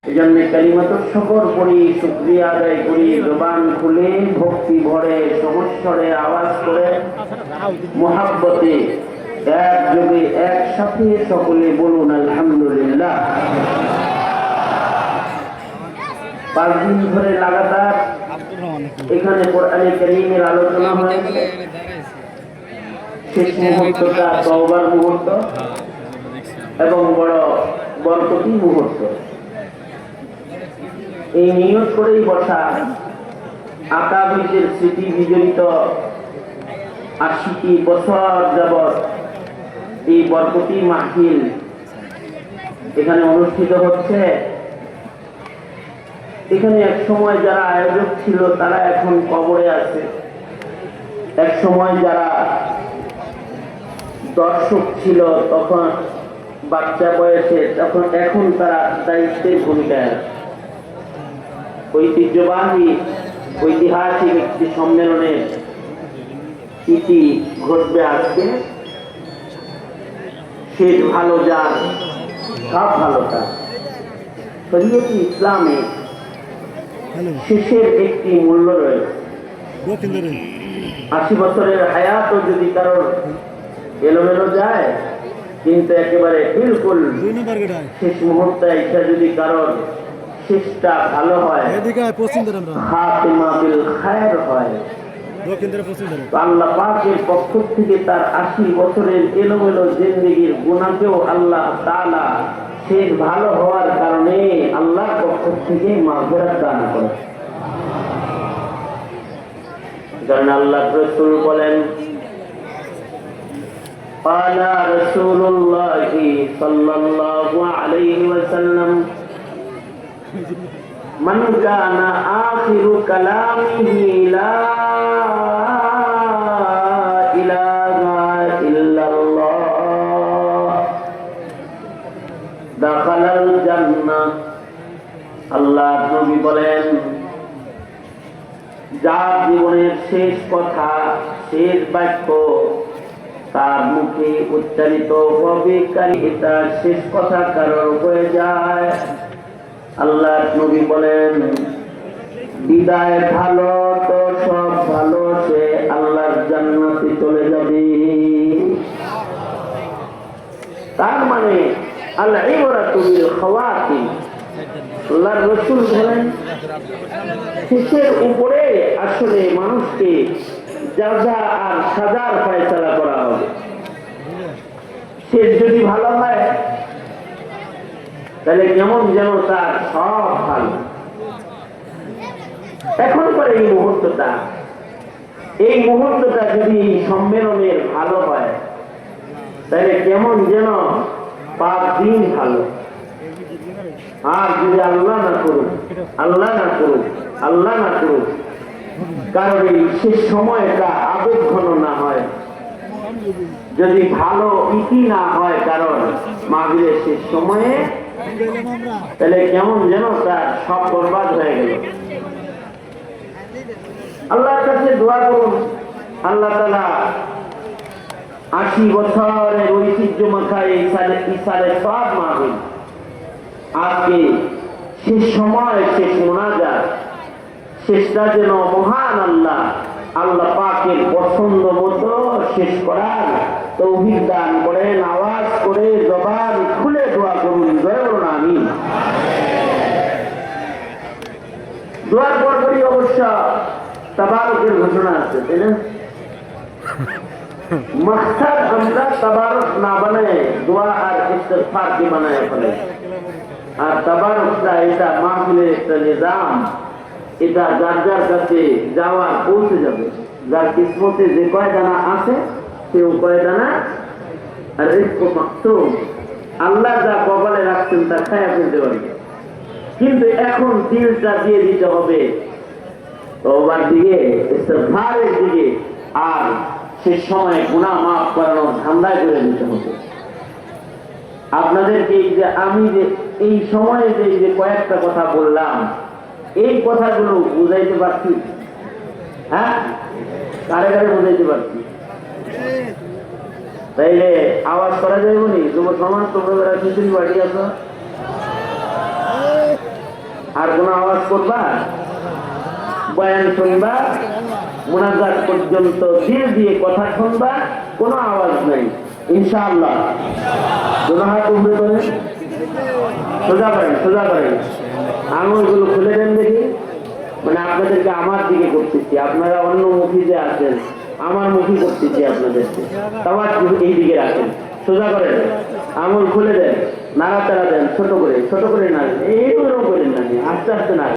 এজন্য কালিমাতুশ শুকর পড়ি, শুকরিয়া আদায় করি, জবান খুলে ভক্তি ভরে সমস্বরে আওয়াজ করে মুহাব্বতে একযোগে একসাথে সকলে বলুন আলহামদুলিল্লাহ। 5 দিন ধরে লাগাতার এখানে কোরআনে কারীমের আলোচনা হয়েছে। শেষ মুহূর্তটা তওবার মুহূর্ত এবং বড় বরকতি মুহূর্ত। এই নিয়ত করেই বসা আকাবিদের স্মৃতি বিজড়িত 80টি বছর যাবৎ এই বরকতি মাহফিল এখানে অনুষ্ঠিত হচ্ছে। এখানে এক সময় যারা আয়োজক ছিল তারা এখন কবরে আছে, এক সময় যারা দর্শক ছিল তখন বাচ্চা বয়সে, তখন এখন তারা দায়িত্বের ভূমিকায় আছে। ঐতিহ্যবাহী ঐতিহাসিক একটি সম্মেলনের ইতি ঘটবে আজকে। শেষ ভালো যার সব ভালো তার। শরীয়তে ইসলামে শেষের একটি মূল্য রয়েছে। 80 বছরের হায়াতও যদি কারোর এলোমেলো যায়, কিন্তু একেবারে বিলকুল শেষ মুহূর্তে এটা যদি কারোর শেষটা ভালো হয়, খাতিমা বিল খায়র হয়, আল্লাহ পাকের পক্ষ থেকে তার 80 বছরের এলোমেলো জিন্দেগির গুনাহকেও আল্লাহ তাআলা শেষ ভালো হওয়ার কারণে আল্লাহর পক্ষ থেকে মাগফিরাত দান করে। কারণ আল্লাহর রাসূল বলেন, قال رسول الله صلى الله عليه وسلم من كان آخر كلامه لا إله إلا الله دخل الجنة। আল্লাহ নবী বলেন, যার জীবনের শেষ কথা, শেষ বাক্য তার মুখে উচ্চারিত হবে, এটা শেষ কথা কারোর হয়ে যায়, আল্লাহ নবী বলেন বিদায় ভালো তো সব ভালো, সে আল্লাহর জান্নাতে চলে যাবে। তার মানে আল ইবরাতু বিল খাওয়াতিম। আল্লাহর রাসূল বলেন শেষের উপরে আসলে মানুষকে জাযা আর সাজার ফয়সালা করা হবে। শেষ যদি ভালো হয় তাহলে কেমন যেন তার সব ভালো। এখন পরে এই মুহূর্তটা যদি সম্মেলনের ভালো হয় তাহলে কেমন যেন 5 দিন ভালো। আর যদি আল্লাহ না করুক কারণ এই শেষ সময়টা আবেগঘন না হয়, যদি ভালো ইতি না হয় কারণ মাহফিলের শেষ সময়ে, তাহলে কেমন যেন তার সব বরবাদ হয়ে গেল। আল্লাহর কাছে দোয়া করুন, আল্লাহ তাআলা 80 বছরের ঐতিহ্য মাখায় ইসারে সব মাহফিল আজকে শেষ সময়, শেষ মোনাজাত, শেষটা যেন মহান আল্লাহ পাকের পছন্দ মতো শেষ করার তৌফিক দান করেন। আওয়াজ করে জবান খুলে দোয়া করুন, জয়ুন আমিন। দোয়ার পরপরই অবশ্য তাবারুকের ঘোষণা আছে, তাই না? মকসদ আমরা তাবারুক না বানায় দোয়া আর ইস্তিগফার কি বানায় ফেলে। আর তাবারুকটা এটা মাহফিলের একটা নিজাম, এটা যার যার কাছে যাওয়ার পৌঁছে যাবে। যার কিসমতে যে কয় দানা আছে সেও কয় দানা আর রিজক মাকসুম, আল্লাহ যা কপালে রাখছেন তা খায়া ফেলতে পারবে। কিন্তু এখন দিলটা দিয়ে দিতে হবে তওবার দিকে, ইস্তিগফারের দিকে, আর শেষ সময় গুনাহ মাফ করানোর ধান্দায় করে দিতে হবে। আপনাদেরকে আমি যে এই সময়ে যে কয়েকটা কথা বললাম, এই কথাগুলো বুঝাইতে পারছি? হ্যাঁ, কারে কারে বুঝাইতে পারছি? তাইলে আওয়াজ করা যাইব নি? যুব সমাজ তোমরা খিচুড়ি বাড়ি আছো, আর কোনো আওয়াজ করবা? বয়ান শুনবা, মুনাজাত পর্যন্ত ধীরে ধীরে কথা শুনবা, কোনো আওয়াজ নাই ইনশাআল্লাহ। দুনো হাত উপরে করে সোজা করেন, সোজা করেন, আঙুলগুলো খুলে দেন দেখি। মানে আপনাদেরকে আমার দিকে করতেছি, আপনারা অন্য মুখী যে আছেন আমার মুখী করতেছি আপনাদেরকে। তাওয়াজ এই দিকে রাখেন, সোজা করেন, আঙুল খুলে দেন, নাড়াচাড়া দেন, ছোট করে না, এইরকম করেন না, আস্তে আস্তে না।